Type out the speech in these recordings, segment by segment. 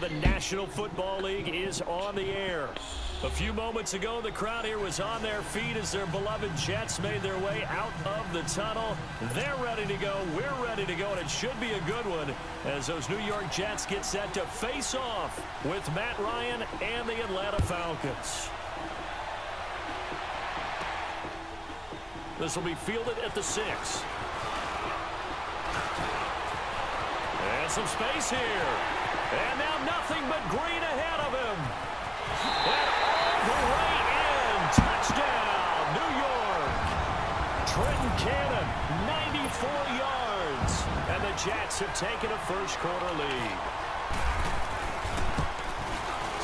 The National Football League is on the air. A few moments ago, the crowd here was on their feet as their beloved Jets made their way out of the tunnel. They're ready to go. We're ready to go, and it should be a good one as those New York Jets get set to face off with Matt Ryan and the Atlanta Falcons. This will be fielded at the 6. And some space here. And now nothing but green ahead of him. And all the way in. Touchdown, New York. Trenton Cannon, 94 yards. And the Jets have taken a first-quarter lead.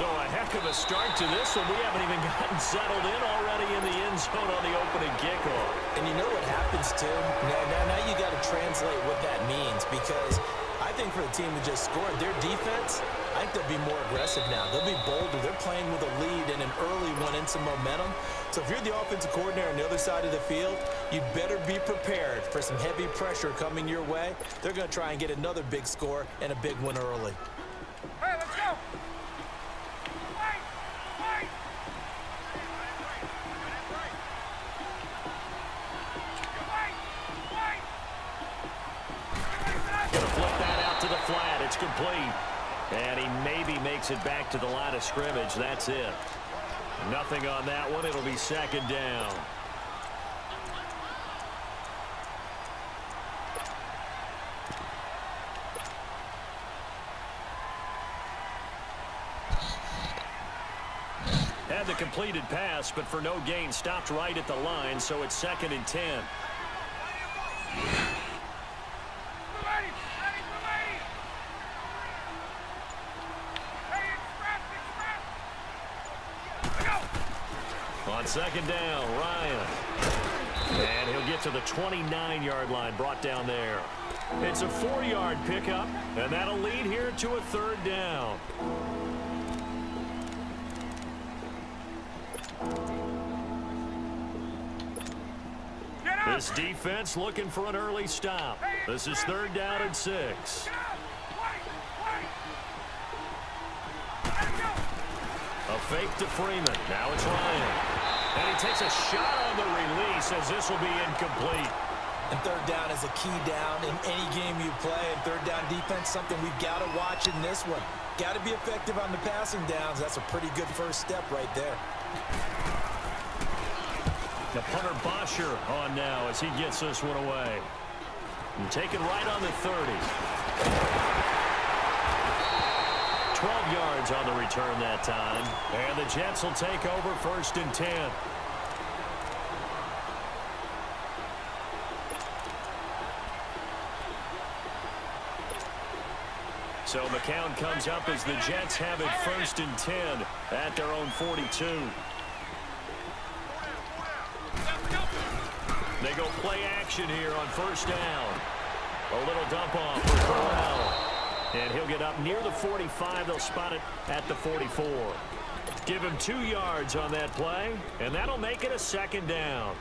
So a heck of a start to this one. We haven't even gotten settled in already in the end zone on the opening kickoff. And you know what happens, too? Now you got to translate what that means, because I think for the team that just scored, their defense, I think they'll be more aggressive now. They'll be bolder. They're playing with a lead and an early one and some momentum. So if you're the offensive coordinator on the other side of the field, you'd better be prepared for some heavy pressure coming your way. They're going to try and get another big score and a big one early. Hey, let's go! It's complete. And he maybe makes it back to the line of scrimmage. That's it. Nothing on that one. It'll be second down. Had the completed pass, but for no gain, stopped right at the line, so it's 2nd and 10. On second down, Ryan. And he'll get to the 29-yard line, brought down there. It's a 4-yard pickup, and that'll lead here to a 3rd down. This defense looking for an early stop. This is 3rd down and 6. A fake to Freeman. Now it's Ryan. And he takes a shot on the release as this will be incomplete. And 3rd down is a key down in any game you play. And 3rd down defense, something we've got to watch in this one. Got to be effective on the passing downs. That's a pretty good first step right there. The punter Bosher on now as he gets this one away. And taken right on the 30. 12 yards on the return that time. And the Jets will take over 1st and 10. So McCown comes up as the Jets have it 1st and 10 at their own 42. They go play action here on 1st down. A little dump off for Corral. And he'll get up near the 45. They'll spot it at the 44. Give him 2 yards on that play, and that'll make it a 2nd down.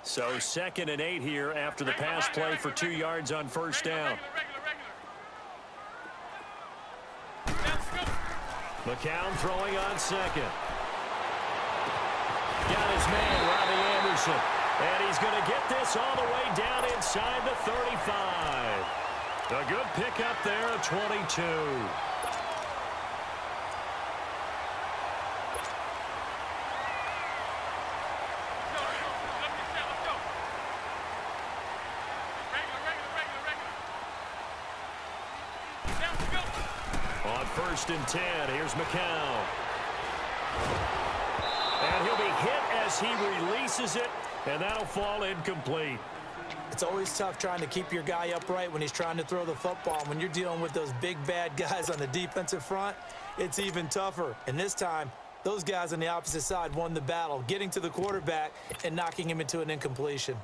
So 2nd and 8 here after the pass play for 2 yards on 1st down. McCown throwing on 2nd. Got his man, Robbie Anderson. And he's going to get this all the way down inside the 35. A good pickup there at 22. On 1st and 10, here's McCown. And he'll be hit as he releases it, and that'll fall incomplete. It's always tough trying to keep your guy upright when he's trying to throw the football. When you're dealing with those big, bad guys on the defensive front, it's even tougher. And this time, those guys on the opposite side won the battle, getting to the quarterback and knocking him into an incompletion.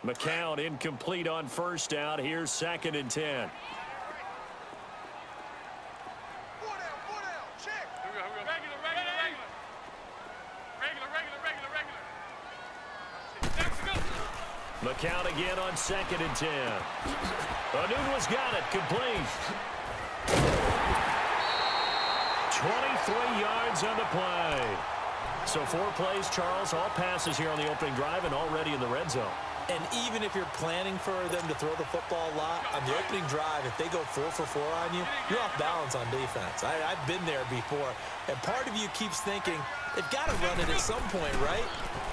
McCown incomplete on 1st down. Here's 2nd and 10. McCown again on 2nd and 10. Anunwa's got it. Complete. 23 yards on the play. So 4 plays, Charles, all passes here on the opening drive and already in the red zone. And even if you're planning for them to throw the football a lot, on the opening drive, if they go 4 for 4 on you, you're off balance on defense. I've been there before. And part of you keeps thinking, they've got to run it at some point, right?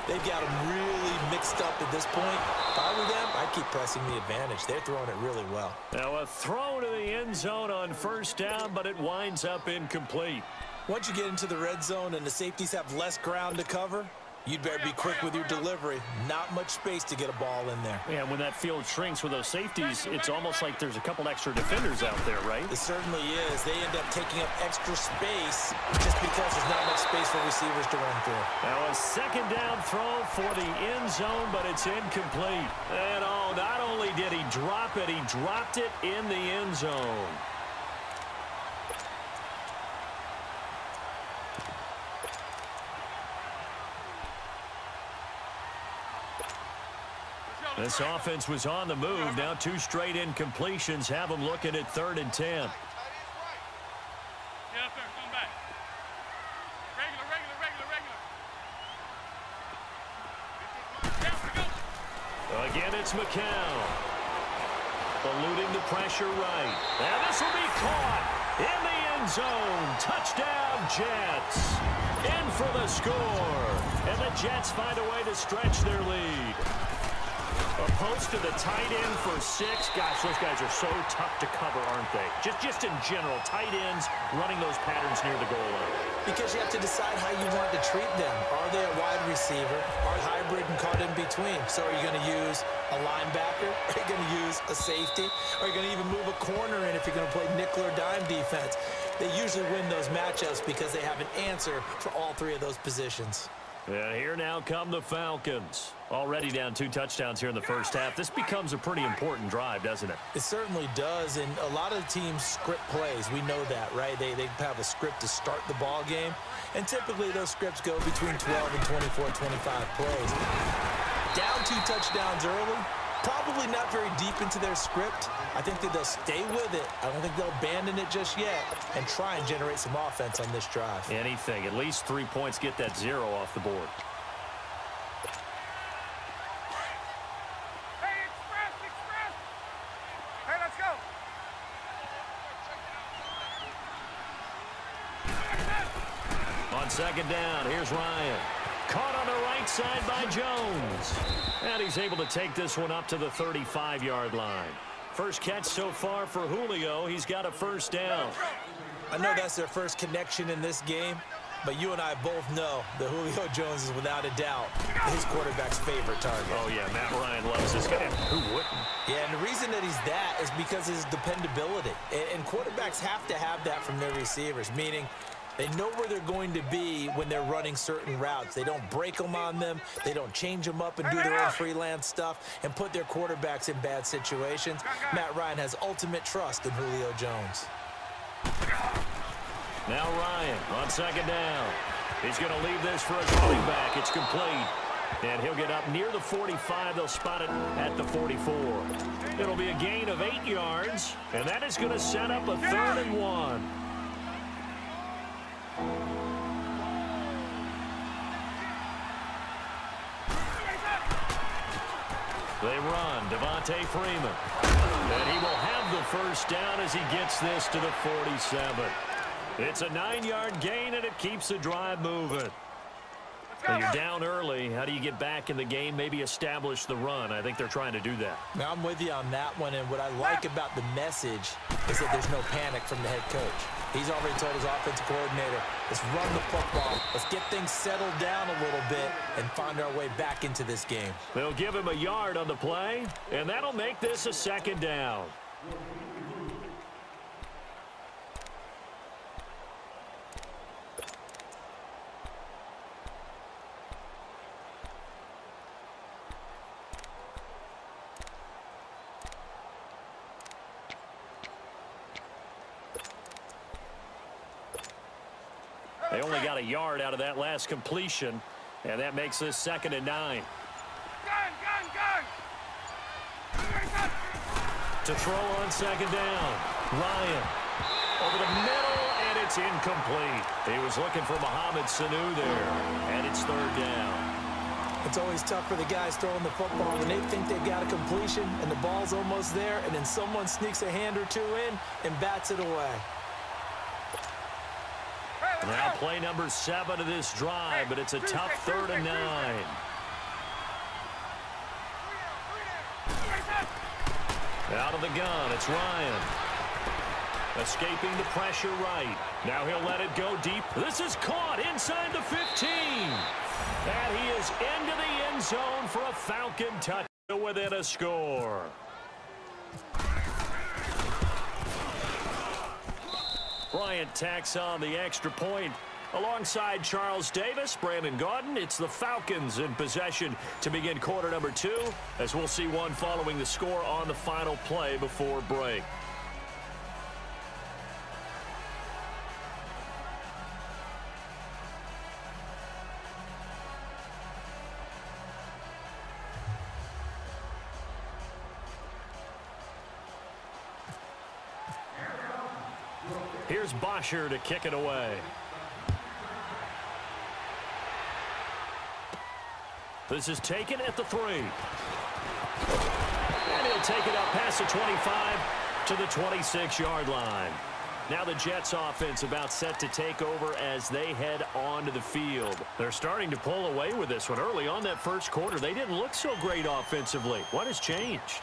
They've got them really mixed up at this point. If I were them, I'd keep pressing the advantage. They're throwing it really well. Now a throw to the end zone on 1st down, but it winds up incomplete. Once you get into the red zone and the safeties have less ground to cover, you'd better be quick with your delivery. Not much space to get a ball in there. Yeah, when that field shrinks with those safeties, it's almost like there's a couple extra defenders out there, right? It certainly is. They end up taking up extra space just because there's not enough space for receivers to run through. Now a 2nd down throw for the end zone, but it's incomplete. And oh, not only did he drop it, he dropped it in the end zone. This offense was on the move. Now 2 straight incompletions have them looking at 3rd and 10. Again, it's McCown. Eluding the pressure right. Now this will be caught in the end zone. Touchdown, Jets. In for the score. And the Jets find a way to stretch their lead. A post to the tight end for 6. Gosh, those guys are so tough to cover, aren't they? Just in general, tight ends running those patterns near the goal line. Because you have to decide how you want to treat them. Are they a wide receiver? Are they hybrid and caught in between? So are you going to use a linebacker? Are you going to use a safety? Are you going to even move a corner in if you're going to play nickel or dime defense? They usually win those matchups because they have an answer for all 3 of those positions. And here now come the Falcons. Already down 2 touchdowns here in the first half. This becomes a pretty important drive, doesn't it? It certainly does, and a lot of the teams script plays. We know that, right? They have a script to start the ball game, and typically those scripts go between 12 and 24, 25 plays. Down 2 touchdowns early, probably not very deep into their script. I think that they'll stay with it. I don't think they'll abandon it just yet and try and generate some offense on this drive. Anything. At least 3 points, get that 0 off the board. Hey, express! Hey, let's go! On 2nd down, here's Ryan. Caught on the right side by Jones. And he's able to take this one up to the 35-yard line. First catch so far for Julio. He's got a 1st down. I know that's their first connection in this game, but you and I both know that Julio Jones is without a doubt his quarterback's favorite target. Oh, yeah, Matt Ryan loves this guy. Who wouldn't? Yeah, and the reason that he's that is because of his dependability. And quarterbacks have to have that from their receivers, meaning they know where they're going to be when they're running certain routes. They don't break them on them. They don't change them up and do their own freelance stuff and put their quarterbacks in bad situations. Matt Ryan has ultimate trust in Julio Jones. Now Ryan on 2nd down. He's going to leave this for a running back. It's complete. And he'll get up near the 45. They'll spot it at the 44. It'll be a gain of 8 yards, and that is going to set up a 3rd and 1. They run, Devontae Freeman. And he will have the 1st down as he gets this to the 47. It's a 9-yard gain, and it keeps the drive moving. Now you're down early. How do you get back in the game, maybe establish the run? I think they're trying to do that. Now, I'm with you on that one, and what I like about the message is that there's no panic from the head coach. He's already told his offensive coordinator, let's run the football. Let's get things settled down a little bit and find our way back into this game. They'll give him a yard on the play, and that'll make this a 2nd down. They only got a yard out of that last completion, and that makes this 2nd and 9. Gun! To throw on 2nd down. Ryan over the middle, and it's incomplete. He was looking for Mohamed Sanu there, and it's 3rd down. It's always tough for the guys throwing the football when they think they've got a completion and the ball's almost there, and then someone sneaks a hand or two in and bats it away. Now play number 7 of this drive, but it's a tough 3rd and 9. Out of the gun, it's Ryan. Escaping the pressure right. Now he'll let it go deep. This is caught inside the 15. And he is into the end zone for a Falcon touchdown within a score. Bryant tacks on the extra point. Alongside Charles Davis, Brandon Gaudin, it's the Falcons in possession to begin quarter number 2, as we'll see one following the score on the final play before break. Here's Bosher to kick it away. This is taken at the 3. And he'll take it up past the 25 to the 26-yard line. Now the Jets offense about set to take over as they head onto the field. They're starting to pull away with this one. Early on that first quarter, they didn't look so great offensively. What has changed?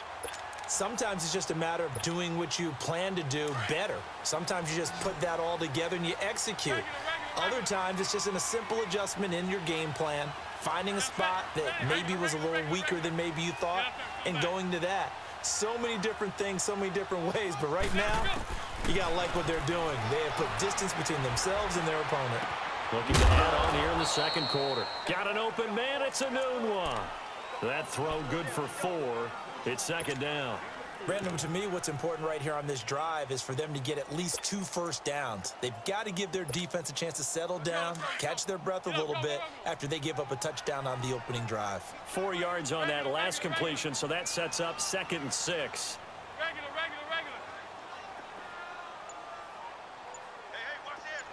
Sometimes it's just a matter of doing what you plan to do better. Sometimes you just put that all together and you execute. Other times it's just in a simple adjustment in your game plan, finding a spot that maybe was a little weaker than maybe you thought, and going to that. So many different things, so many different ways, but right now, you got to like what they're doing. They have put distance between themselves and their opponent. Looking to add on here in the second quarter. Got an open man, it's a noon one. That throw good for 4. It's 2nd down. Brandon, to me, what's important right here on this drive is for them to get at least 2 first downs. They've got to give their defense a chance to settle down, catch their breath a little bit after they give up a touchdown on the opening drive. 4 yards on that last completion, so that sets up 2nd and 6. Regular. Hey, watch it.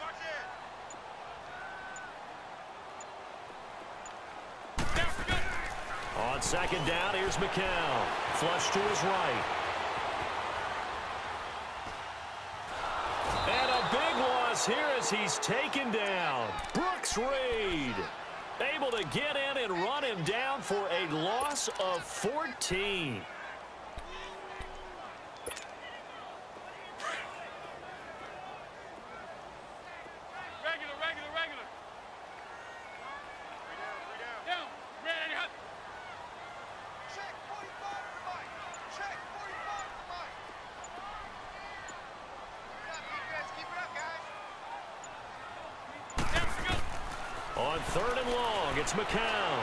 On 2nd down, here's McCown. Flush to his right. And a big loss here as he's taken down. Brooks Reed able to get in and run him down for a loss of 14. Regular. Down. Ready, hut. Check 45 for Mike. Check 45 for Mike. Keep it up, guys. On 3rd and long, it's McCown.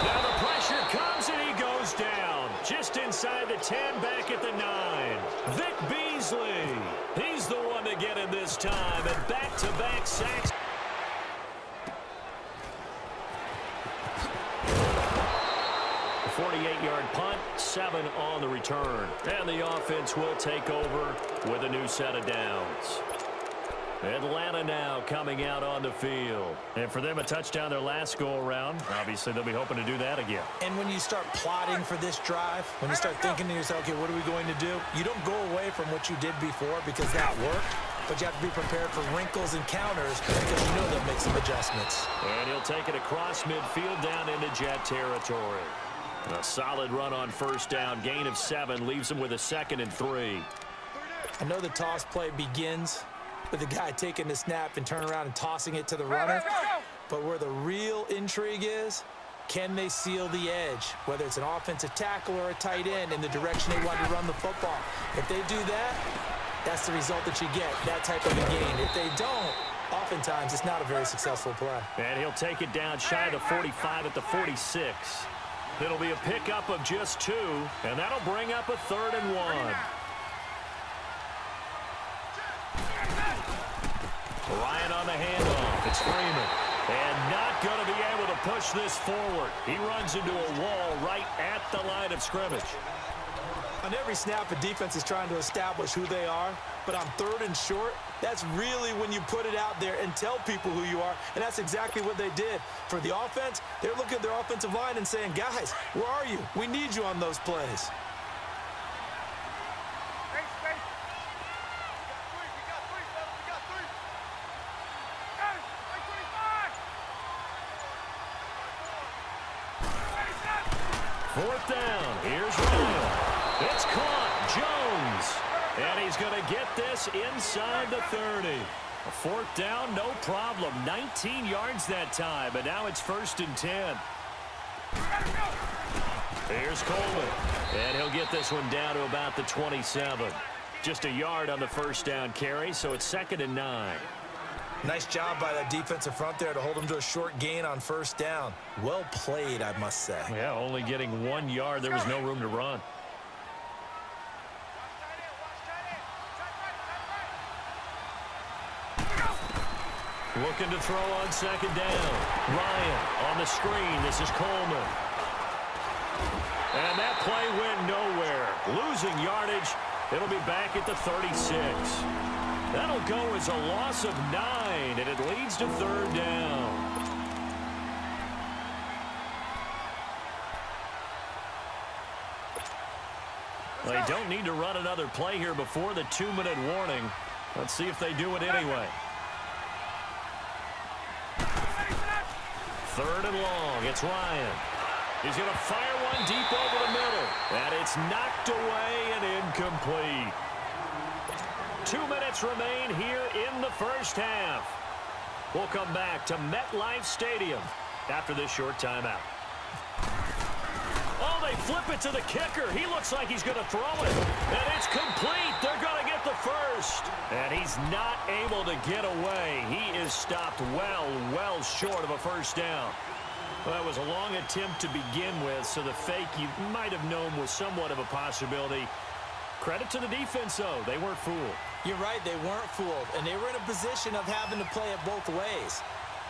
Now the pressure comes and he goes down. Just inside the 10, back at the 9. Vic Beasley. He's the one to get him this time. And back-to-back sacks. A 48-yard punt, 7 on the return. And the offense will take over with a new set of downs. Atlanta now coming out on the field. And for them, a touchdown their last go-around. Obviously, they'll be hoping to do that again. And when you start plotting for this drive, when you start thinking to yourself, okay, what are we going to do? You don't go away from what you did before because that worked, but you have to be prepared for wrinkles and counters because you know they'll make some adjustments. And he'll take it across midfield down into Jet territory. A solid run on 1st down. Gain of 7 leaves him with a 2nd and 3. I know the toss play begins with the guy taking the snap and turning around and tossing it to the runner. But where the real intrigue is, can they seal the edge, whether it's an offensive tackle or a tight end in the direction they want to run the football? If they do that, that's the result that you get, that type of a gain. If they don't, oftentimes it's not a very successful play. And he'll take it down shy of the 45 at the 46. It'll be a pickup of just 2, and that'll bring up a 3rd and 1. Ryan on the handoff. It's Freeman. And not going to be able to push this forward. He runs into a wall right at the line of scrimmage. On every snap, a defense is trying to establish who they are, but on 3rd and short, that's really when you put it out there and tell people who you are, and that's exactly what they did. For the offense, they're looking at their offensive line and saying, guys, where are you? We need you on those plays. Fourth down. Here's Ryan. It's caught. Jones. And he's going to get this inside the 30. A 4th down, no problem. 19 yards that time, but now it's 1st and 10. Here's Coleman. And he'll get this one down to about the 27. Just a yard on the 1st down carry, so it's 2nd and 9. Nice job by that defensive front there to hold him to a short gain on 1st down. Well played, I must say. Yeah, only getting 1 yard. There was no room to run. Looking to throw on 2nd down. Ryan on the screen. This is Coleman. And that play went nowhere. Losing yardage. It'll be back at the 36. That'll go as a loss of 9, and it leads to 3rd down. They don't need to run another play here before the 2-minute warning. Let's see if they do it anyway. 3rd and long. It's Ryan. He's going to fire one deep over the middle. And it's knocked away and incomplete. 2 minutes remain here in the 1st half. We'll come back to MetLife Stadium after this short timeout. Oh, they flip it to the kicker. He looks like he's going to throw it. And it's complete. They're going to get the first. And he's not able to get away. He is stopped well short of a 1st down. Well, that was a long attempt to begin with, so the fake you might have known was somewhat of a possibility. Credit to the defense, though. They weren't fooled. You're right, they weren't fooled, and they were in a position of having to play it both ways.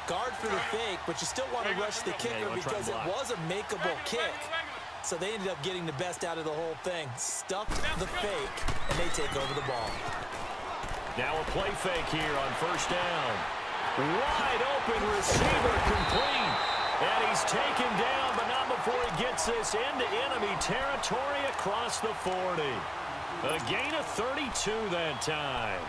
Guard for the fake, but you still want to rush the kicker because it was a makeable kick. So they ended up getting the best out of the whole thing. Stuffed the fake, and they take over the ball. Now a play fake here on 1st down. Wide open receiver complete. And he's taken down, but not before he gets this into enemy territory across the 40. A gain of 32 that time.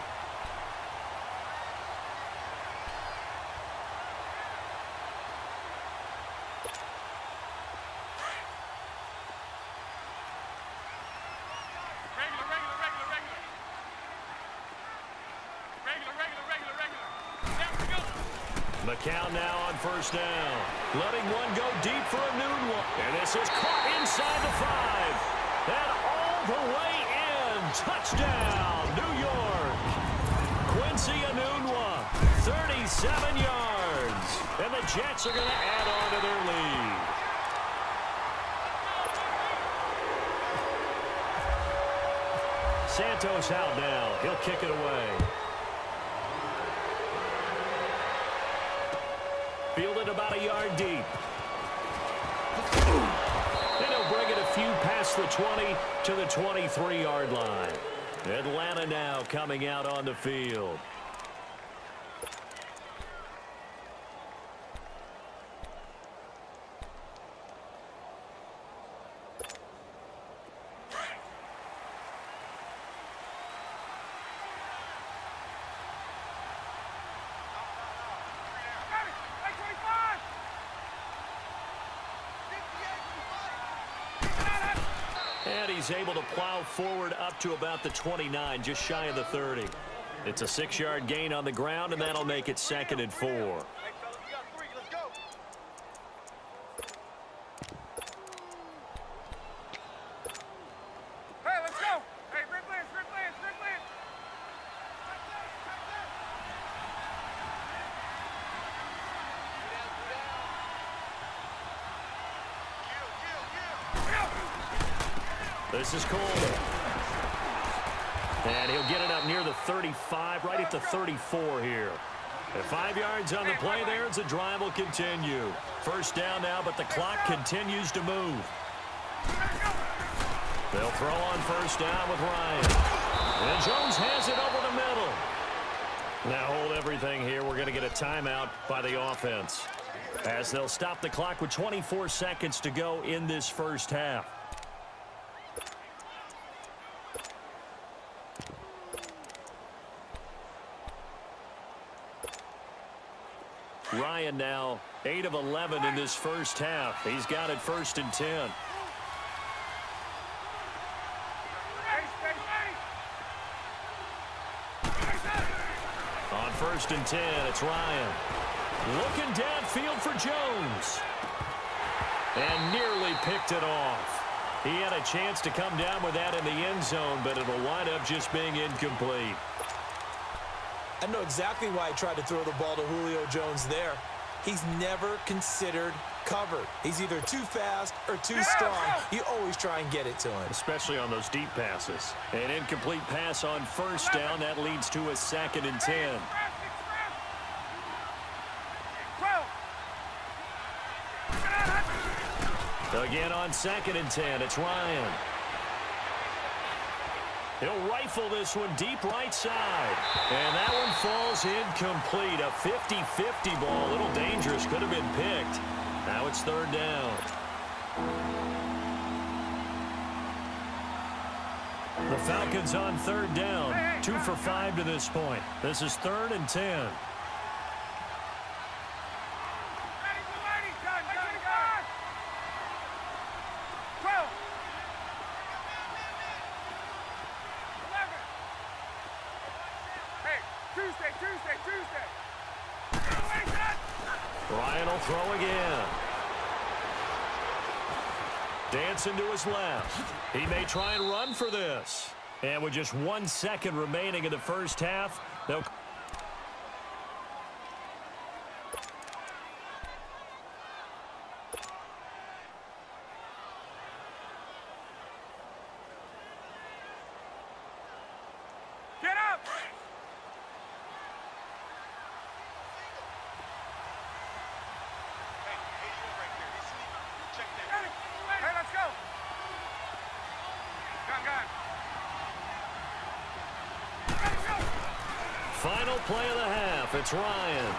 McCown now on 1st down. Letting one go deep for a noon one. And this is caught inside the 5. And all the way in. Touchdown, New York. Quincy Enunwa, 37 yards. And the Jets are going to add on to their lead. Santos out now. He'll kick it away. Fielded about a yard deep. And he'll bring it a few past the 20 to the 23-yard line. Atlanta now coming out on the field. And he's able to plow forward up to about the 29, just shy of the 30. It's a 6-yard gain on the ground, and that'll make it 2nd and 4. Hey, fellas, we got 3. Let's go. Hey, let's go. Hey, Rick Lance. This is Coleman. And he'll get it up near the 35, right at the 34 here. 5 yards on the play there as the drive will continue. First down now, but the clock continues to move. They'll throw on first down with Ryan. And Jones has it over the middle. Now hold everything here. We're going to get a timeout by the offense, as they'll stop the clock with 24 seconds to go in this first half. Ryan now 8 of 11 in this first half. He's got it 1st and 10. On 1st and 10, it's Ryan. Looking downfield for Jones. And nearly picked it off. He had a chance to come down with that in the end zone, but it'll wind up just being incomplete. I know exactly why he tried to throw the ball to Julio Jones there. He's never considered covered. He's either too fast or too strong. You always try and get it to him. Especially on those deep passes. An incomplete pass on first down. That leads to a 2nd and 10. Again on 2nd and 10. It's Ryan. He'll rifle this one deep right side. And that one falls incomplete. A 50-50 ball. A little dangerous. Could have been picked. Now it's 3rd down. The Falcons on 3rd down. 2 for 5 to this point. This is 3rd and 10. Ryan will throw again. Dancing to his left. He may try and run for this. And with just 1 second remaining in the first half, they'll... Final play of the half. It's Ryan.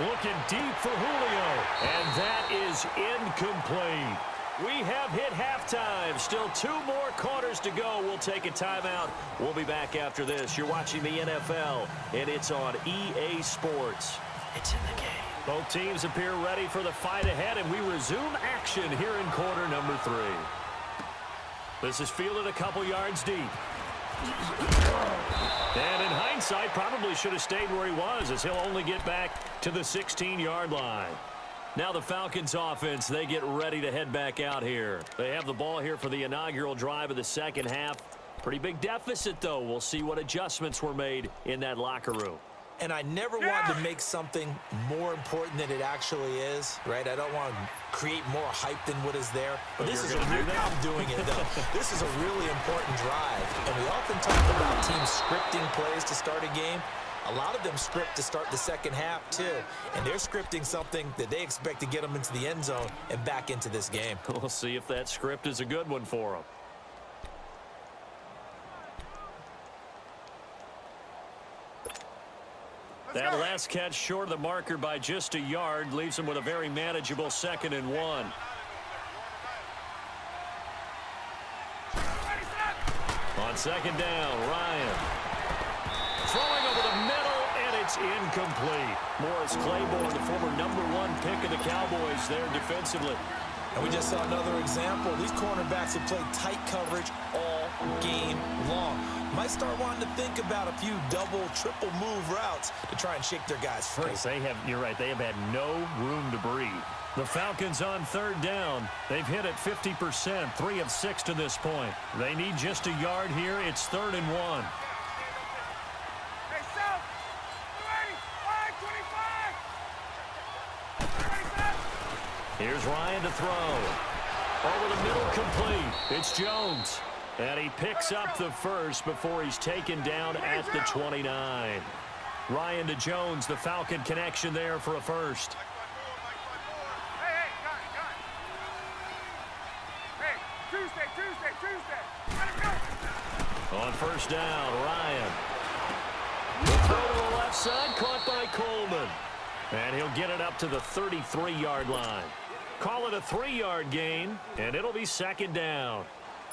Looking deep for Julio. And that is incomplete. We have hit halftime. Still 2 more quarters to go. We'll take a timeout. We'll be back after this. You're watching the NFL, and it's on EA Sports. It's in the game. Both teams appear ready for the fight ahead, and we resume action here in quarter number 3. This is fielded a couple yards deep. And in hindsight, probably should have stayed where he was, as he'll only get back to the 16-yard line. Now the Falcons offense, they get ready to head back out here. They have the ball here for the inaugural drive of the second half. Pretty big deficit, though. We'll see what adjustments were made in that locker room. And I never wanted to make something more important than it actually is, right? I don't want to create more hype than what is there. But this is a real, I'm doing it, though. This is a really important drive. And we often talk about teams scripting plays to start a game. A lot of them script to start the second half, too. And they're scripting something that they expect to get them into the end zone and back into this game. We'll see if that script is a good one for them. That last catch short of the marker by just a yard leaves him with a very manageable 2nd and 1. On 2nd down, Ryan. Throwing over the middle, and it's incomplete. Morris Claiborne, the former #1 pick of the Cowboys there defensively. And we just saw another example. These cornerbacks have played tight coverage all game long. Might start wanting to think about a few double, triple move routes to try and shake their guys free. You're right, they have had no room to breathe. The Falcons on 3rd down. They've hit it 50%, 3 of 6 to this point. They need just a yard here. It's 3rd and 1. Here's Ryan to throw. Over the middle, complete. It's Jones. And he picks up the first before he's taken down at the 29. Ryan to Jones, the Falcon connection there for a first. Hey, Tuesday. Let it go. On first down, Ryan. The throw to the left side, caught by Coleman. And he'll get it up to the 33-yard line. Call it a 3-yard gain, and it'll be second down.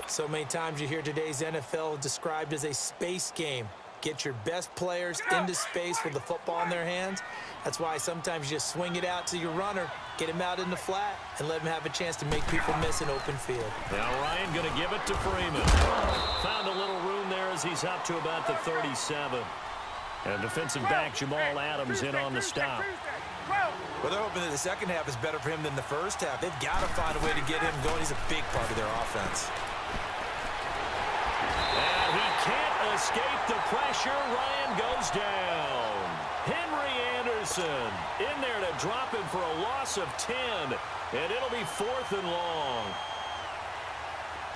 So many times you hear today's NFL described as a space game. Get your best players into space with the football in their hands. That's why sometimes you just swing it out to your runner, get him out in the flat, and let him have a chance to make people miss an open field. Now Ryan going to give it to Freeman. Found a little room there as he's up to about the 37. And defensive back Jamal Adams in on the stop. Well, they're hoping that the second half is better for him than the first half. They've got to find a way to get him going. He's a big part of their offense. And he can't escape the pressure. Ryan goes down. Henry Anderson in there to drop him for a loss of 10. And it'll be 4th and long.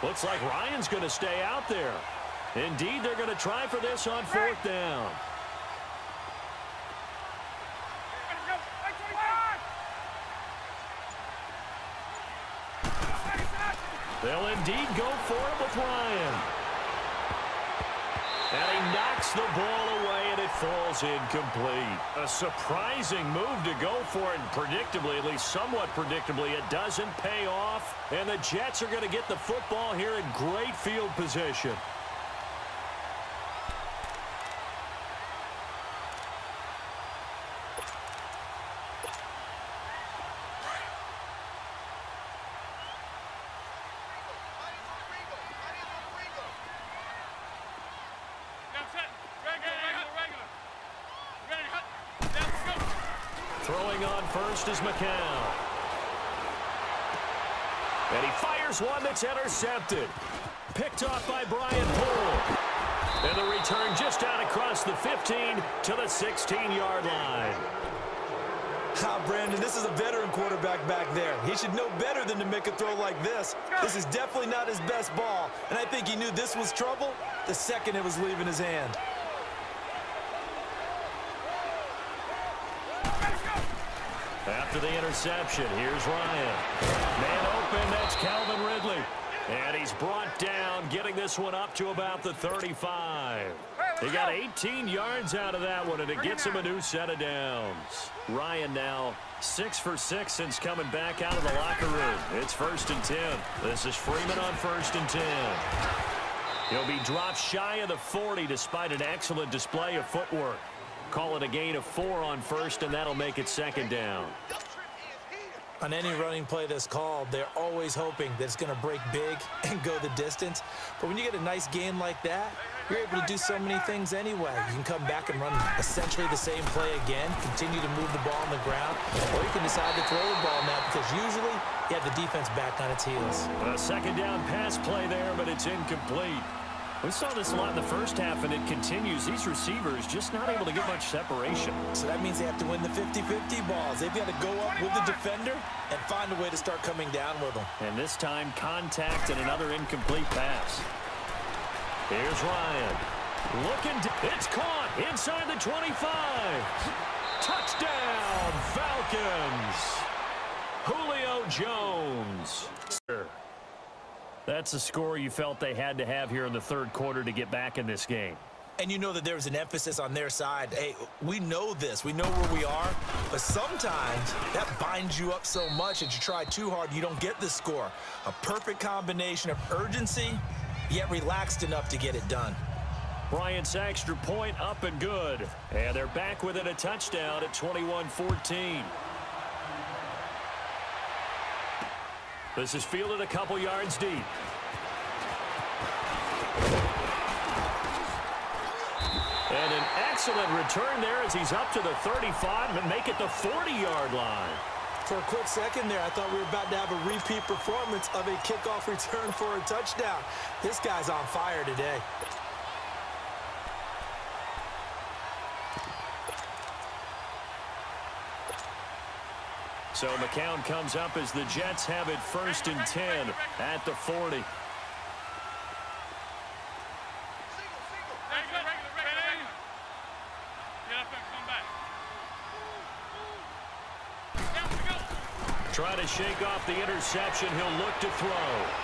Looks like Ryan's going to stay out there. Indeed, they're going to try for this on 4th down. They'll indeed go for it with Ryan. And he knocks the ball away, and it falls incomplete. A surprising move to go for it, and predictably, at least somewhat predictably, it doesn't pay off. And the Jets are going to get the football here in great field position. Throwing on first is McCown. And he fires one that's intercepted. Picked off by Brian Poole. And the return just out across the 15 to the 16-yard line. Brandon, this is a veteran quarterback back there. He should know better than to make a throw like this. This is definitely not his best ball. And I think he knew this was trouble the second it was leaving his hand. After the interception, here's Ryan. Man open, that's Calvin Ridley. And he's brought down, getting this one up to about the 35. He got 18 yards out of that one, and it gets him a new set of downs. Ryan now 6 for 6 since coming back out of the locker room. It's 1st and 10. This is Freeman on 1st and 10. He'll be dropped shy of the 40 despite an excellent display of footwork. Call it a gain of 4 on 1st, and that'll make it 2nd down. On any running play that's called, they're always hoping that it's going to break big and go the distance. But when you get a nice gain like that, you're able to do so many things anyway. You can come back and run essentially the same play again, continue to move the ball on the ground, or you can decide to throw the ball now because usually you have the defense back on its heels. A 2nd down pass play there, but it's incomplete. We saw this a lot in the first half, and it continues. These receivers just not able to get much separation. So that means they have to win the 50-50 balls. They've got to go up with the defender and find a way to start coming down with them. And this time, contact and another incomplete pass. Here's Ryan. It's caught inside the 25. Touchdown, Falcons. Julio Jones. That's the score you felt they had to have here in the 3rd quarter to get back in this game. And you know that there was an emphasis on their side. Hey, we know this. We know where we are. But sometimes that binds you up so much that you try too hard, you don't get the score. A perfect combination of urgency, yet relaxed enough to get it done. Bryant's extra point up and good. And they're back within a touchdown at 21-14. This is fielded a couple yards deep. And an excellent return there as he's up to the 35 and make it the 40-yard line. For a quick second there, I thought we were about to have a repeat performance of a kickoff return for a touchdown. This guy's on fire today. So McCown comes up as the Jets have it 1st and 10 at the 40. Trying to shake off the interception. He'll look to throw.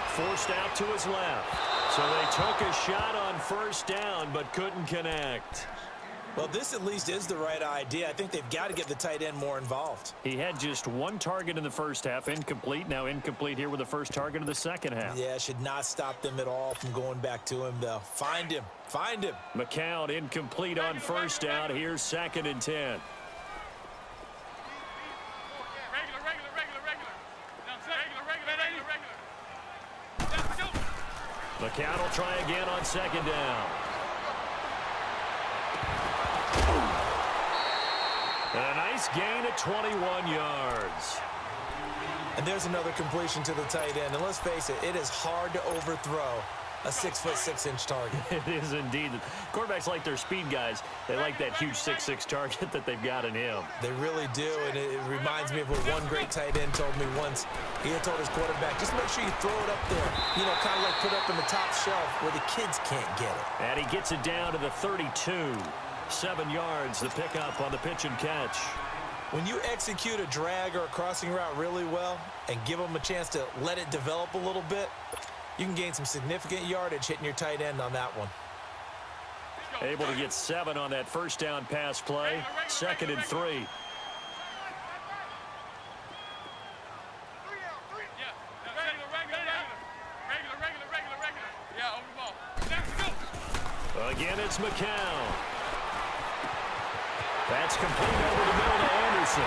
Forced out to his left. So they took a shot on first down, but couldn't connect. Well, this at least is the right idea. I think they've got to get the tight end more involved. He had just one target in the first half, incomplete. Now incomplete here with the first target of the second half. Yeah, should not stop them at all from going back to him, though. Find him. Find him. McCown incomplete on first down. Here's 2nd and 10. McCown will try again on 2nd down. And a nice gain at 21 yards. And there's another completion to the tight end. And let's face it, it is hard to overthrow a 6'6" target. It is indeed. Quarterbacks like their speed guys. They like that huge 6'6" target that they've got in him. They really do, and it reminds me of what one great tight end told me once. He had told his quarterback, just make sure you throw it up there, you know, kind of like put it up in the top shelf where the kids can't get it. And he gets it down to the 32. 7 yards, the pickup on the pitch and catch. When you execute a drag or a crossing route really well and give them a chance to let it develop a little bit, you can gain some significant yardage hitting your tight end on that one. Able to get 7 on that first down pass play. 2nd and 3. Again, it's McCown. That's complete over the middle to Anderson.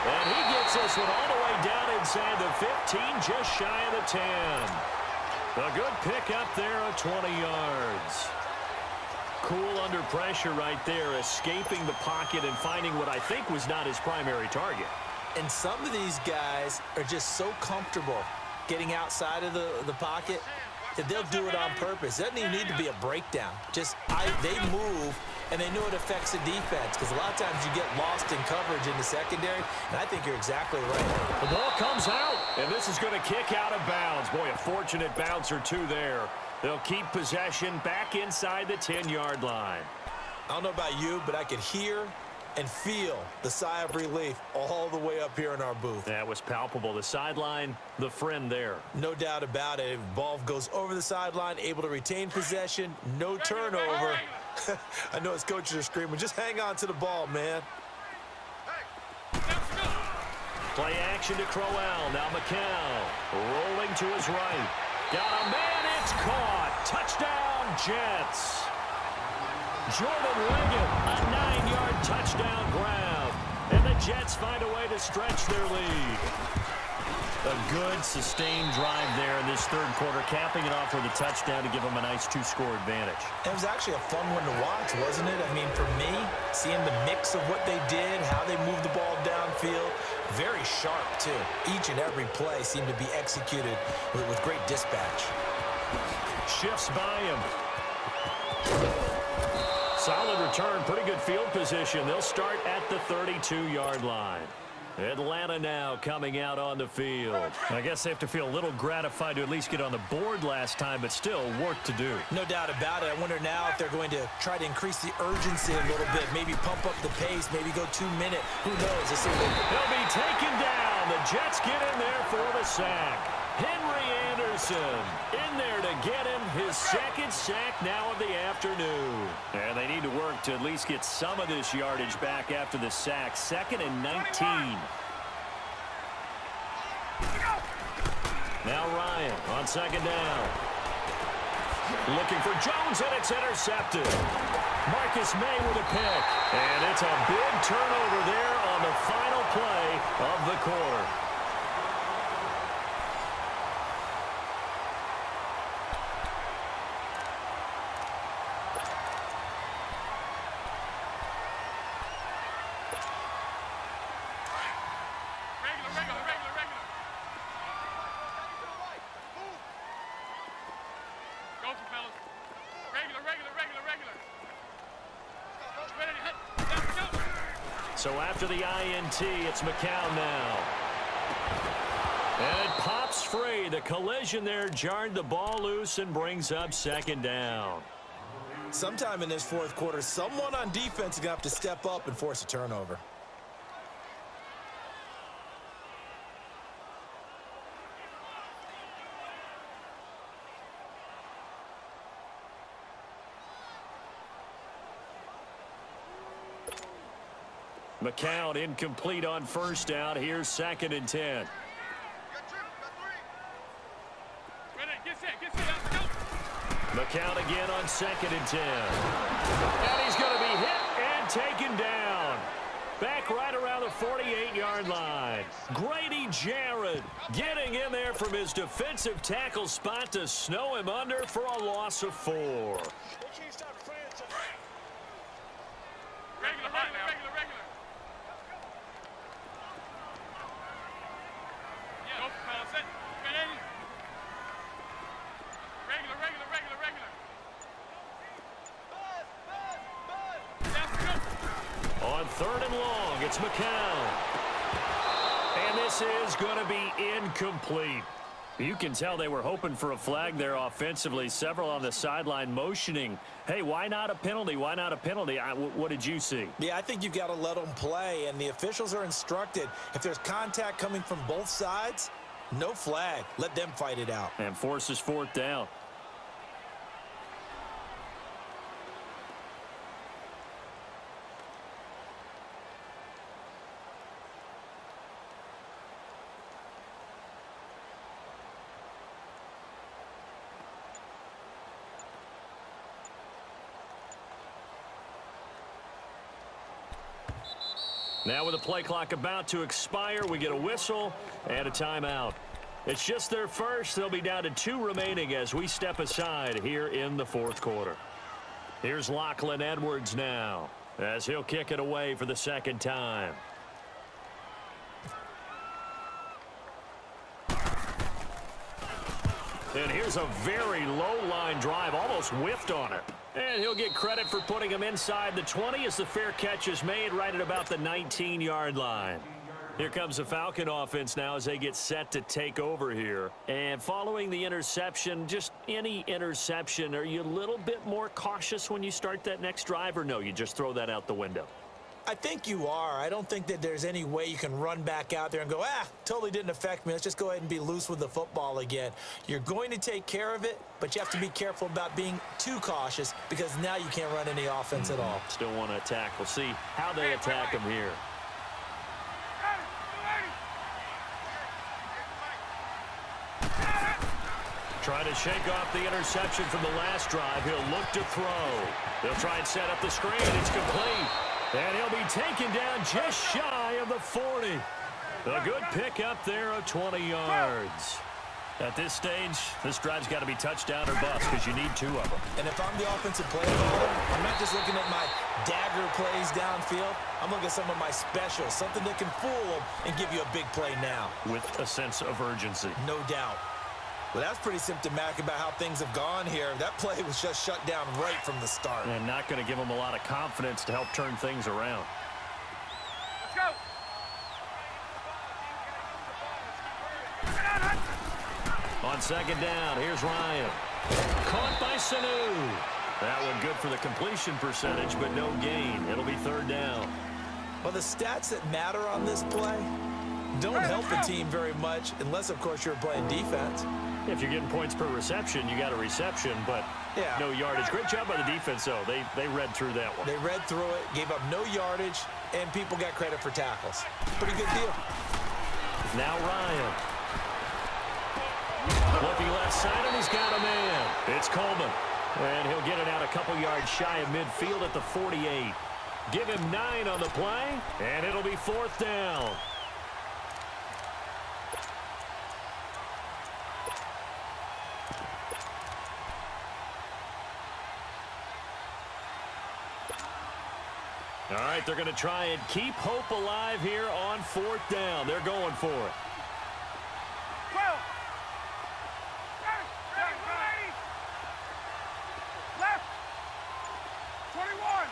And he gets this one all the way down inside the 15, just shy of the 10. A good pickup there of 20 yards. Cool under pressure right there, escaping the pocket and finding what I think was not his primary target. And some of these guys are just so comfortable getting outside of the pocket that they'll do it on purpose. It doesn't even need to be a breakdown. Just they move, and they know it affects the defense, because a lot of times you get lost in coverage in the secondary, and I think you're exactly right. The ball comes out, and this is going to kick out of bounds. Boy, a fortunate bounce or two there. They'll keep possession back inside the 10-yard line. I don't know about you, but I could hear and feel the sigh of relief all the way up here in our booth. That was palpable. The sideline, the friend there. No doubt about it. Ball goes over the sideline, able to retain possession, no turnover. I know his coaches are screaming, just hang on to the ball, man. Play action to Crowell. Now McCown rolling to his right. Got a man, it's caught. Touchdown, Jets. Jordan Liggett, a 9-yard touchdown grab. And the Jets find a way to stretch their lead. A good, sustained drive there in this third quarter, capping it off with a touchdown to give them a nice 2-score advantage. It was actually a fun one to watch, wasn't it? I mean, for me, seeing the mix of what they did, how they moved the ball downfield, very sharp, too. Each and every play seemed to be executed with great dispatch. Shifts by him. Solid return, pretty good field position. They'll start at the 32-yard line. Atlanta now coming out on the field. I guess they have to feel a little gratified to at least get on the board last time, but still work to do. No doubt about it. I wonder now if they're going to try to increase the urgency a little bit, maybe pump up the pace, maybe go 2-minute. Who knows? He'll be taken down. The Jets get in there for the sack. Henry Anderson in there to get him his second sack now of the afternoon. And they need to work to at least get some of this yardage back after the sack. 2nd and 19. Now Ryan on 2nd down. Looking for Jones, and it's intercepted. Marcus May with a pick. And it's a big turnover there on the final play of the quarter. So after the INT, it's McCown now. And it pops free. The collision there jarred the ball loose and brings up 2nd down. Sometime in this fourth quarter, someone on defense is going to have to step up and force a turnover. McCown incomplete on first down. Here's 2nd and 10. McCown again on 2nd and 10. And he's going to be hit and taken down. Back right around the 48-yard line. Grady Jarrett getting in there from his defensive tackle spot to snow him under for a loss of 4. Regular. On 3rd and long, it's McCown. And this is going to be incomplete. You can tell they were hoping for a flag there offensively. Several on the sideline motioning, hey, why not a penalty? Why not a penalty? What did you see? Yeah, I think you've got to let them play, and the officials are instructed. If there's contact coming from both sides, no flag. Let them fight it out. And forces 4th down. Now with the play clock about to expire, we get a whistle and a timeout. It's just their first. They'll be down to 2 remaining as we step aside here in the 4th quarter. Here's Lachlan Edwards now as he'll kick it away for the 2nd time. And here's a very low line drive, almost whiffed on it. And he'll get credit for putting him inside the 20 as the fair catch is made right at about the 19-yard line. Here comes the Falcon offense now as they get set to take over here. And following the interception, just any interception, are you a little bit more cautious when you start that next drive, or no, you just throw that out the window? I think you are. I don't think that there's any way you can run back out there and go, totally didn't affect me. Let's just go ahead and be loose with the football again. You're going to take care of it, but you have to be careful about being too cautious because now you can't run any offense at all. Still want to attack. We'll see how they attack him here. Trying to shake off the interception from the last drive. He'll look to throw. They'll try and set up the screen. It's complete. And he'll be taken down just shy of the 40. A good pickup there of 20 yards. At this stage, this drive's got to be touchdown or bust because you need 2 of them. And if I'm the offensive play caller, I'm not just looking at my dagger plays downfield. I'm looking at some of my specials, something that can fool them and give you a big play now. With a sense of urgency. No doubt. Well, that's pretty symptomatic about how things have gone here. That play was just shut down right from the start. And not going to give them a lot of confidence to help turn things around. Let's go. On 2nd down, here's Ryan. Caught by Sanu. That one good for the completion percentage, but no gain. It'll be 3rd down. Well, the stats that matter on this play don't help the team very much unless, of course, you're playing defense. If you're getting points per reception, you got a reception, but no yardage. Great job by the defense, though. They read through that one. They read through it, gave up no yardage, and people got credit for tackles. Pretty good deal. Now Ryan. Looking left side, and he's got a man. It's Coleman. And he'll get it out a couple yards shy of midfield at the 48. Give him 9 on the play, and it'll be 4th down. All right, they're going to try and keep hope alive here on 4th down. They're going for it. 12. Left. 21.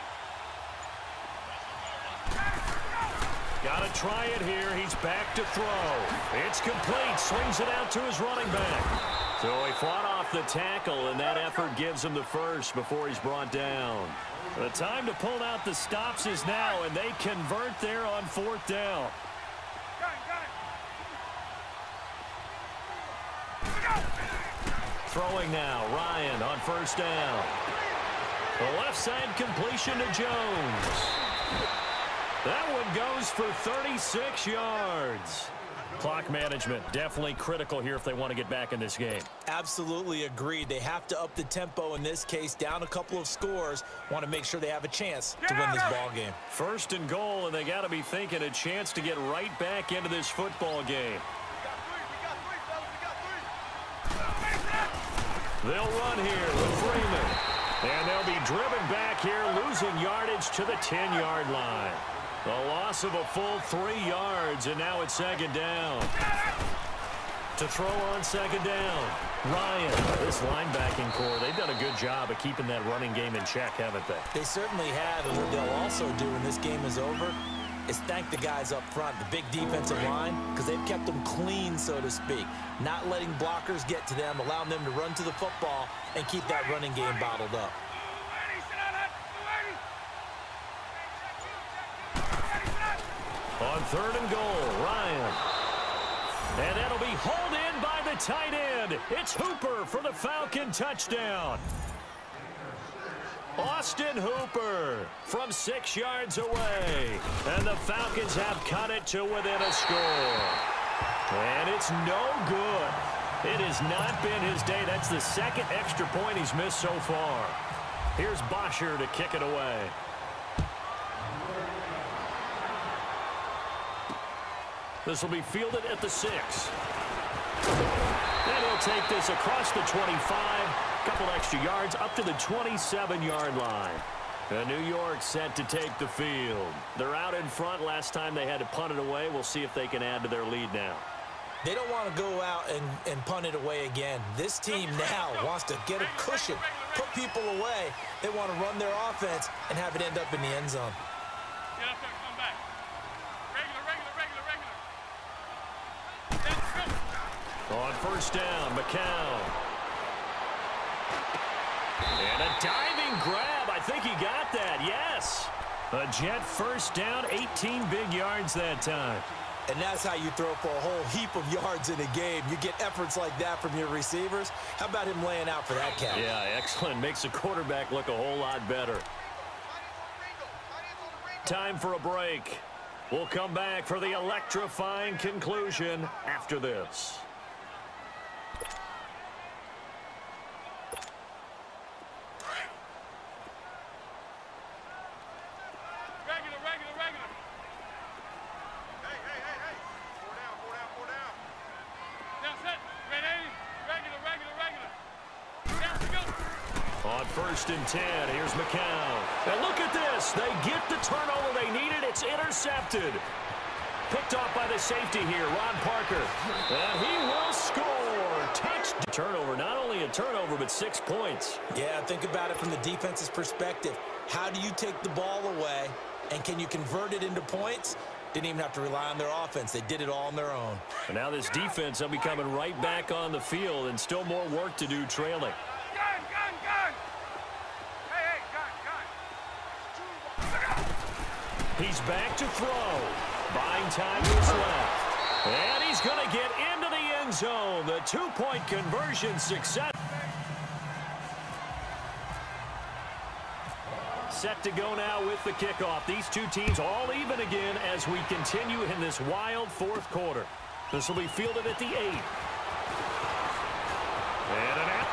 Got to try it here. He's back to throw. It's complete. Swings it out to his running back. So he fought off the tackle, and that effort gives him the first before he's brought down. The time to pull out the stops is now, and they convert there on 4th down. Throwing now, Ryan on 1st down. The left side completion to Jones. That one goes for 36 yards. Clock management definitely critical here if they want to get back in this game. Absolutely agreed. They have to up the tempo in this case, down a couple of scores. Want to make sure they have a chance to win this ball game. First and goal, and they got to be thinking a chance to get right back into this football game. They'll run here with Freeman. And they'll be driven back here, losing yardage to the 10-yard line. A loss of a full 3 yards, and now it's second down. To throw on second down, Ryan. This linebacking core, they've done a good job of keeping that running game in check, haven't they? They certainly have, and what they'll also do when this game is over is thank the guys up front, the big defensive line, because they've kept them clean, so to speak. Not letting blockers get to them, allowing them to run to the football and keep that running game bottled up. On third and goal, Ryan. And that'll be hauled in by the tight end. It's Hooper for the Falcon touchdown. Austin Hooper from 6 yards away. And the Falcons have cut it to within a score. And it's no good. It has not been his day. That's the second extra point he's missed so far. Here's Bosher to kick it away. This will be fielded at the 6. And he'll take this across the 25. Couple extra yards up to the 27-yard line. And New York set to take the field. They're out in front. Last time they had to punt it away. We'll see if they can add to their lead now. They don't want to go out and punt it away again. This team now wants to get a cushion, put people away. They want to run their offense and have it end up in the end zone. Get up there, come back. Regular. On first down, McCown. And a diving grab. I think he got that, yes. A Jet first down, 18 big yards that time. And that's how you throw for a whole heap of yards in a game. You get efforts like that from your receivers. How about him laying out for that catch? Yeah, excellent. Makes the quarterback look a whole lot better. Time for a break. We'll come back for the electrifying conclusion after this. Regular. Hey. Four down. Now set. Ready. Regular. Down to go. On first and 10, here's McCown. And look at this. They get the turnover they needed. It's intercepted. Picked off by the safety here, Ron Parker. And he will score. Touch. Turnover. Not only a turnover, but 6 points. Yeah, think about it from the defense's perspective. How do you take the ball away, and can you convert it into points? Didn't even have to rely on their offense. They did it all on their own. And now this defense will be coming right back on the field, and still more work to do trailing. Gun. Hey, gun. He's back to throw. Buying time is left. And he's going to get into the end zone. The 2-point conversion success. Set to go now with the kickoff. These two teams all even again as we continue in this wild fourth quarter. This will be fielded at the 8.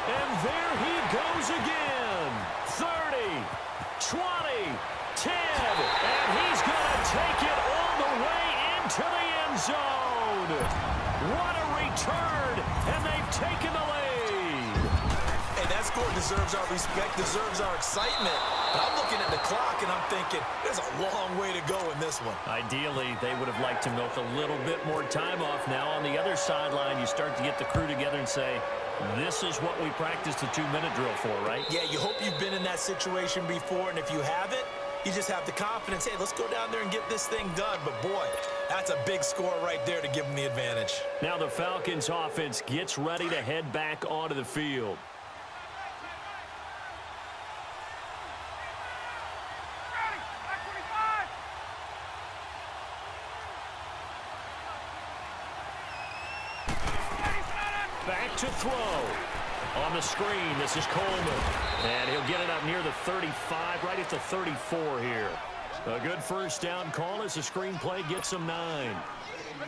And there he goes again. 30, 20, 10. And he's going to take it all the way into the end zone. What a return. And they've taken the lead. Hey, that score deserves our respect, deserves our excitement. But I'm looking at the clock, and I'm thinking, there's a long way to go in this one. Ideally, they would have liked to milk a little bit more time off. Now, on the other sideline, you start to get the crew together and say, this is what we practiced the 2-minute drill for, right? Yeah, you hope you've been in that situation before, and if you haven't, you just have the confidence, hey, let's go down there and get this thing done. But, boy, that's a big score right there to give them the advantage. Now the Falcons offense gets ready to head back onto the field. Back to throw. On the screen, this is Coleman. And he'll get it up near the 35, right at the 34 here. A good first down call as the screenplay gets them 9.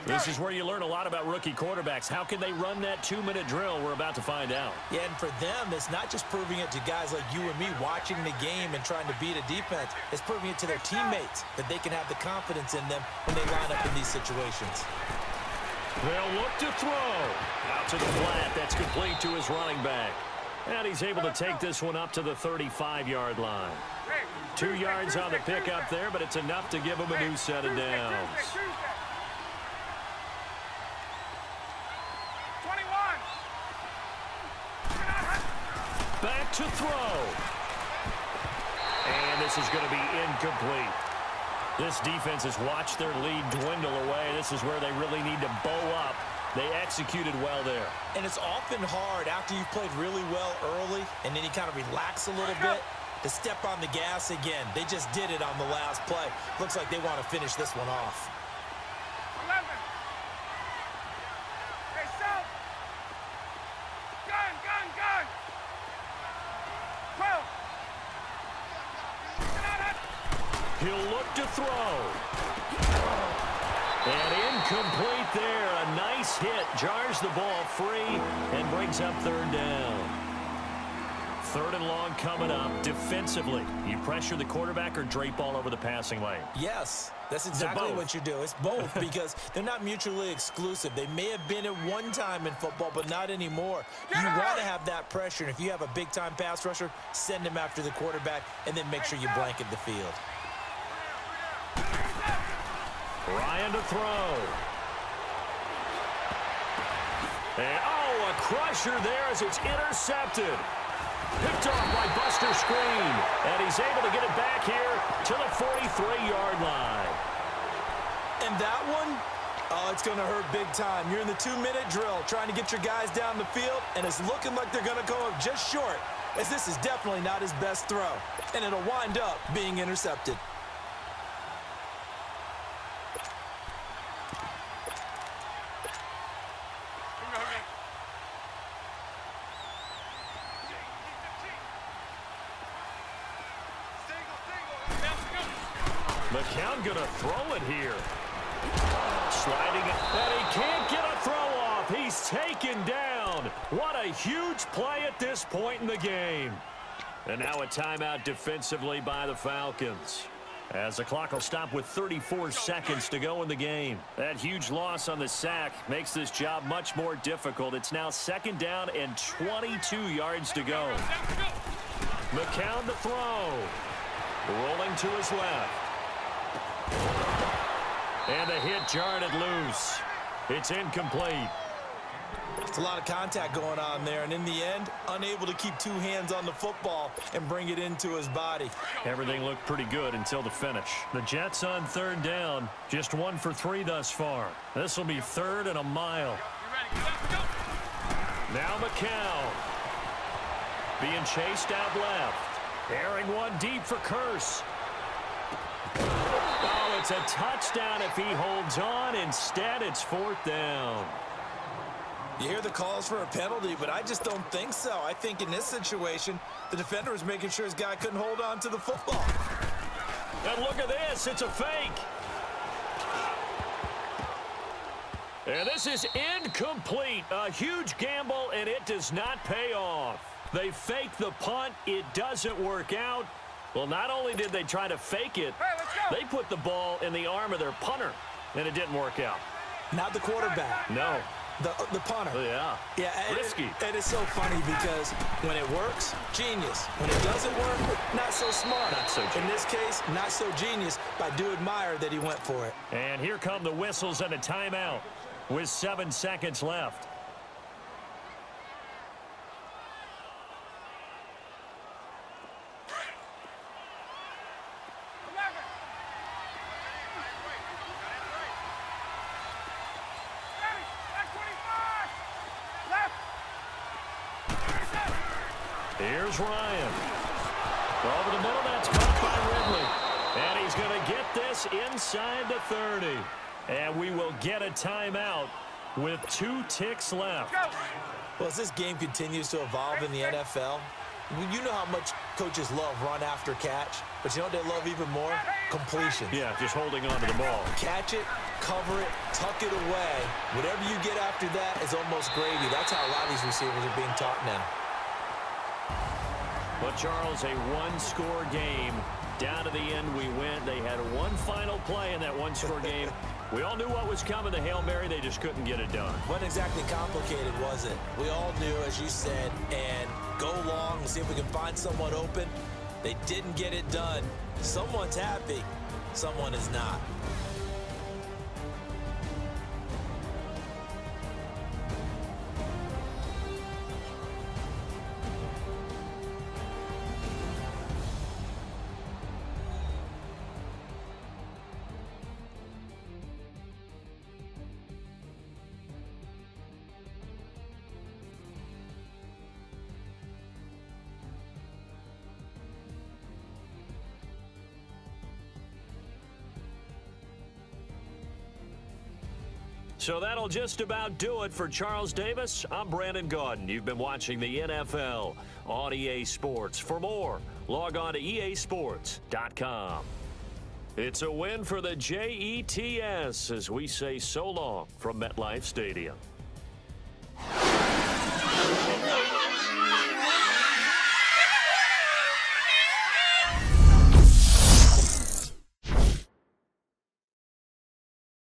This is where you learn a lot about rookie quarterbacks. How can they run that 2-minute drill? We're about to find out. Yeah, and for them, it's not just proving it to guys like you and me watching the game and trying to beat a defense. It's proving it to their teammates that they can have the confidence in them when they line up in these situations. They'll look to throw. Out to the flat. That's complete to his running back. And he's able to take this one up to the 35-yard line. 2 yards on the pickup there, but it's enough to give him a new set of downs. 21. Back to throw. And this is going to be incomplete. This defense has watched their lead dwindle away. This is where they really need to bow up. They executed well there. And it's often hard after you've played really well early and then you kind of relax a little bit to step on the gas again. They just did it on the last play. Looks like they want to finish this one off. 11. Hey, South. Gun. 12. He'll look to throw. And incomplete there. A nice hit. Jars the ball free and brings up 3rd down. 3rd and long coming up. Defensively, you pressure the quarterback or drape all over the passing lane? Yes, that's exactly what you do. It's both because they're not mutually exclusive. They may have been at one time in football, but not anymore. You want to have that pressure. And if you have a big-time pass rusher, send him after the quarterback and then make sure you blanket the field. Ryan to throw. And, a crusher there as it's intercepted. Picked off by Buster Screen. And he's able to get it back here to the 43-yard line. And that one, it's going to hurt big time. You're in the 2-minute drill trying to get your guys down the field, and it's looking like they're going to go up just short, as this is definitely not his best throw. And it'll wind up being intercepted. McCown going to throw it here. Sliding it, and he can't get a throw off. He's taken down. What a huge play at this point in the game. And now a timeout defensively by the Falcons, as the clock will stop with 34 seconds to go in the game. That huge loss on the sack makes this job much more difficult. It's now 2nd down and 22 yards to go. McCown to throw. Rolling to his left. And the hit jarred it loose. It's incomplete. It's a lot of contact going on there, and in the end, unable to keep 2 hands on the football and bring it into his body. Everything looked pretty good until the finish. The Jets on 3rd down, just 1 for 3 thus far. This will be 3rd and a mile. Now McCown being chased out left. Airing one deep for Curse. Oh, it's a touchdown if he holds on. Instead, it's 4th down. You hear the calls for a penalty, but I just don't think so. I think in this situation, the defender was making sure his guy couldn't hold on to the football. And look at this. It's a fake. And this is incomplete. A huge gamble, and it does not pay off. They fake the punt. It doesn't work out. Well, not only did they try to fake it, they put the ball in the arm of their punter, and it didn't work out. Not the quarterback. No. The punter. Yeah. Risky. It is so funny because when it works, genius. When it doesn't work, not so smart. Not so genius. In this case, not so genius, but I do admire that he went for it. And here come the whistles and a timeout with 7 seconds left. Here's Ryan. Over the middle, that's caught by Ridley. And he's going to get this inside the 30. And we will get a timeout with 2 ticks left. Well, as this game continues to evolve in the NFL, You know how much coaches love run after catch, but you know what they love even more? Completion. Yeah, just holding on to the ball. Catch it, cover it, tuck it away. Whatever you get after that is almost gravy. That's how a lot of these receivers are being taught now. But, Charles, a one-score game. Down to the end we went. They had one final play in that one-score game. We all knew what was coming. The Hail Mary, they just couldn't get it done. Wasn't exactly complicated, was it? We all knew, as you said, and go long and see if we can find someone open. They didn't get it done. Someone's happy. Someone is not. So that'll just about do it for Charles Davis. I'm Brandon Gaudin. You've been watching the NFL on EA Sports. For more, log on to easports.com. It's a win for the Jets as we say so long from MetLife Stadium.